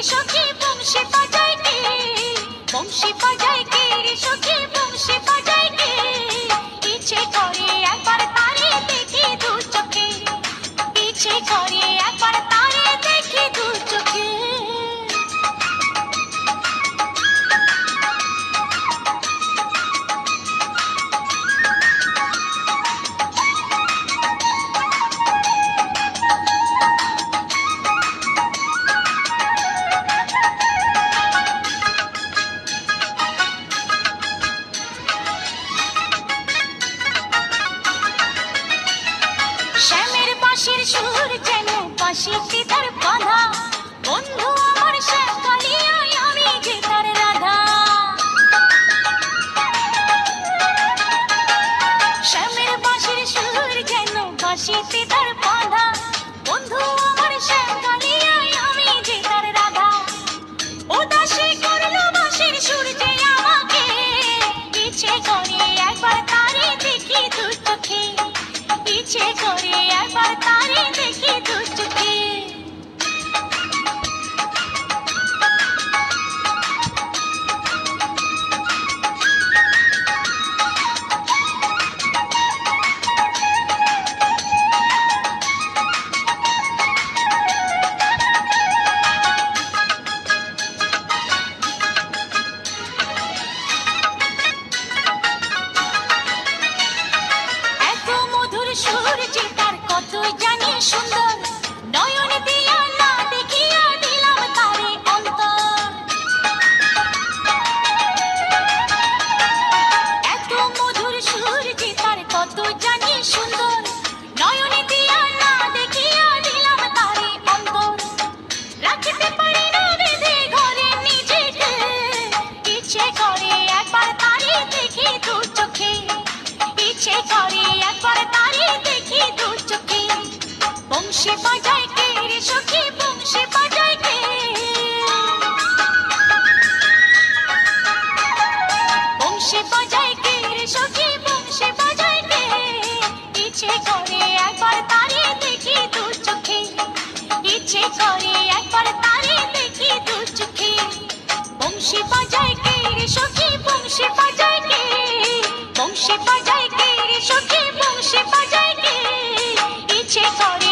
সখী বংশী বাজায় কে, বংশী বাজায় কে রে সখী বংশী বাজায় কে, ইচ্ছে করে একবার তারে দেখি দু চোখে, ইচ্ছে করে একবার তারে দেখি দু চোখে। শ্যামের বাঁশির সুর যেন বাঁশিতে তার বাঁধা, বন্ধু আমার শ্যাম কালিয়ায় আমি যে তার রাধা। শ্যামের বাঁশির সুর যেন বাঁশিতে তার বাঁধা, বন্ধু আমার শ্যাম কালিয়ায় আমি যে তার রাধা। উদাসী করলো বাঁশির সুর যে আমাকে, ইচ্ছে করে একবার তারে দেখি দু চোখে, ইচ্ছে করে একবার তারে দেখি দু চোখে। এত মধুর সুর যে তার কতই জানি সুন্দর, নয়ন দিয়া না দেখিয়া দিলাম তারে অন্তর। এত মধুর সুর যে তার কত জানি সুন্দর, নয়ন দিয়া না দেখিয়া দিলাম তারে অন্তর। রাখতে পারি না বেঁধে ঘরে নিজেকে, ইচ্ছে করে একবার তারে দেখি দু চোখে, ইচ্ছে করে একবার তারে দেখি দু চোখে। বংশী বাজায় কে রে সখী বংশী বাজায় কে, বংশী বাজায় কে রে সখী বংশী বাজায় কে, ইচ্ছে করে একবার তারে দেখি দু চোখে, ইচ্ছে করে একবার তারে দেখি দু চোখে। বংশী বাজায় কে রে সখী বংশী বাজায় কে, বংশী বাজায় কে রে সখী বংশী বাজায় কে, ইচ্ছে করে